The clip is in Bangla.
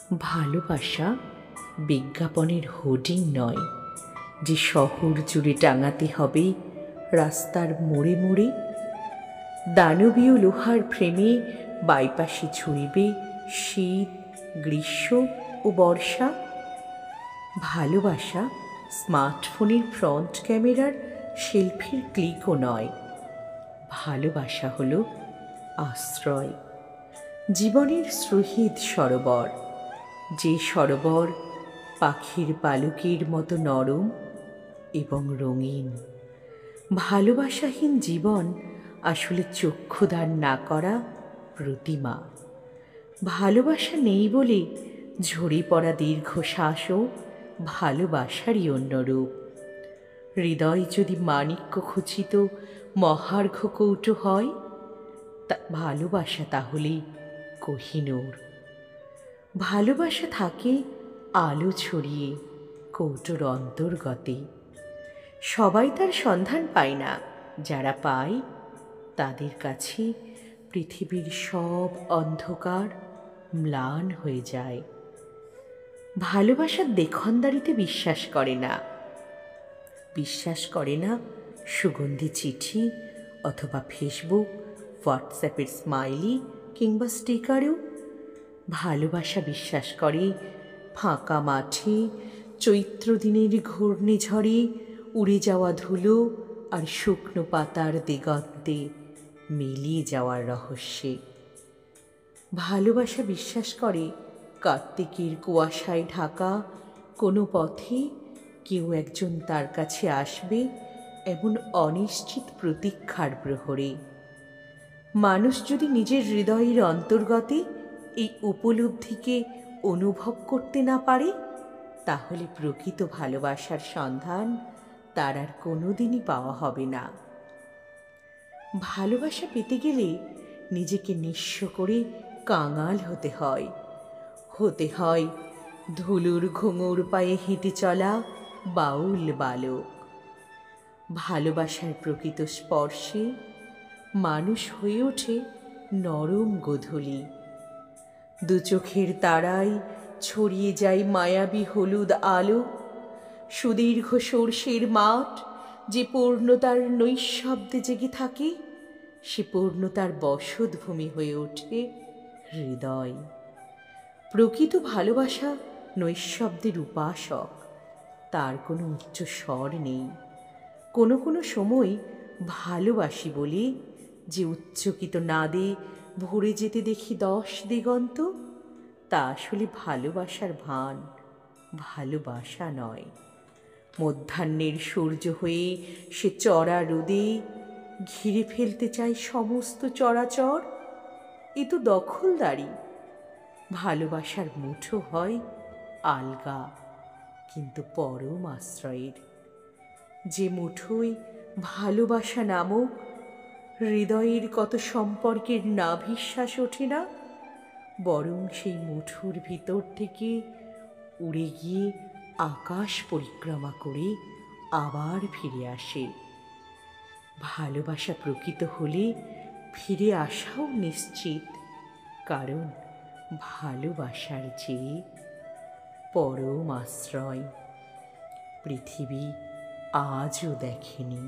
ভালোবাসা বিজ্ঞাপনের হোর্ডিং নয়, যে শহর জুড়ে টাঙাতে হবে রাস্তার মোড়ে মোড়ে। দানবীয় লোহার ফ্রেমে বাইপাসে ঝুলবে শীত, গ্রীষ্ম ও বর্ষা। ভালোবাসা স্মার্টফোনের ফ্রন্ট ক্যামেরার সেলফির ক্লিকও নয়। ভালোবাসা হলো আশ্রয়, জীবনের সুহৃদ সরোবর, যে সরোবর পাখির পালকের মতো নরম এবং রঙিন। ভালোবাসাহীন জীবন আসলে চক্ষুদান না করা প্রতিমা। ভালোবাসা নেই বলে ঝরে পড়া দীর্ঘশ্বাসও ভালোবাসারই অন্য রূপ। হৃদয় যদি মাণিক্য খচিত মহার্ঘ কৌটো হয়, তা ভালোবাসা তাহলে কোহিনূর। ভালোবাসা থাকে আলো ছড়িয়ে কৌটোর অন্তর্গতে। সবাই তার সন্ধান পায় না, যারা পায় তাদের কাছে পৃথিবীর সব অন্ধকার ম্লান হয়ে যায়। ভালোবাসার দেখনদারিতে বিশ্বাস করে না, বিশ্বাস করে না সুগন্ধি চিঠি অথবা ফেসবুক, হোয়াটসঅ্যাপের স্মাইলি কিংবা স্টিকারেও। ভালোবাসা বিশ্বাস করে ফাঁকা মাঠে, চৈত্র দিনের ঘূর্ণিঝড়ে উড়ে যাওয়া ধুলো আর শুকনো পাতার দিগন্তে মিলিয়ে যাওয়ার রহস্যে। ভালোবাসা বিশ্বাস করে কার্তিকের কুয়াশায় ঢাকা কোনো পথে কেউ একজন তার কাছে আসবে, এমন অনিশ্চিত প্রতীক্ষার প্রহরে। মানুষ যদি নিজের হৃদয়ের অন্তর্গতে এই উপলব্ধিকে অনুভব করতে না পারে, তাহলে প্রকৃত ভালোবাসার সন্ধান তার আর কোনোদিনই পাওয়া হবে না। ভালোবাসা পেতে গেলে নিজেকে নিঃস্ব করে কাঙাল হতে হয়, হতে হয় ধুলোর ঘুঙুর পায়ে হেঁটে চলা বাউল বালক। ভালোবাসার প্রকৃত স্পর্শে মানুষ হয়ে ওঠে নরম গোধূলি। দু চোখের তারায় ছড়িয়ে যায় মায়াবী হলুদ আলো। সুদীর্ঘ সর্ষের মাঠ যে পূর্ণতার নৈঃশব্দে জেগে থাকে, সে পূর্ণতার বসতভূমি হয়ে ওঠে হৃদয়। প্রকৃত ভালোবাসা নৈঃশব্দের উপাসক, তার কোনো উচ্চ স্বর নেই। কোনো কোনো সময় ভালোবাসি বলে যে উচ্চকিত নাদে ভরে যেতে দেখি 10 দিগন্ত, তা আসলে ভালোবাসার ভান, ভালোবাসা নয়। মধ্যাহ্নের সূর্য হয়ে সে চড়া রোদে ঘিরে ফেলতে চায় সমস্ত চরাচর। এ তো দখলদারি। ভালোবাসার মুঠো হয় আলগা কিন্তু পরম আশ্রয়ের। যে মুঠোয় ভালোবাসা নামক হৃদয়ের কত সম্পর্কের নাভিশ্বাস ওঠে না, বরং সেই মুঠোর ভিতর থেকে উড়ে গিয়ে আকাশ পরিক্রমা করে আবার ফিরে আসে। ভালোবাসা প্রকৃত হলে ফিরে আসাও নিশ্চিত, কারণ ভালোবাসার যে পরম আশ্রয় পৃথিবী আজও দেখেনি।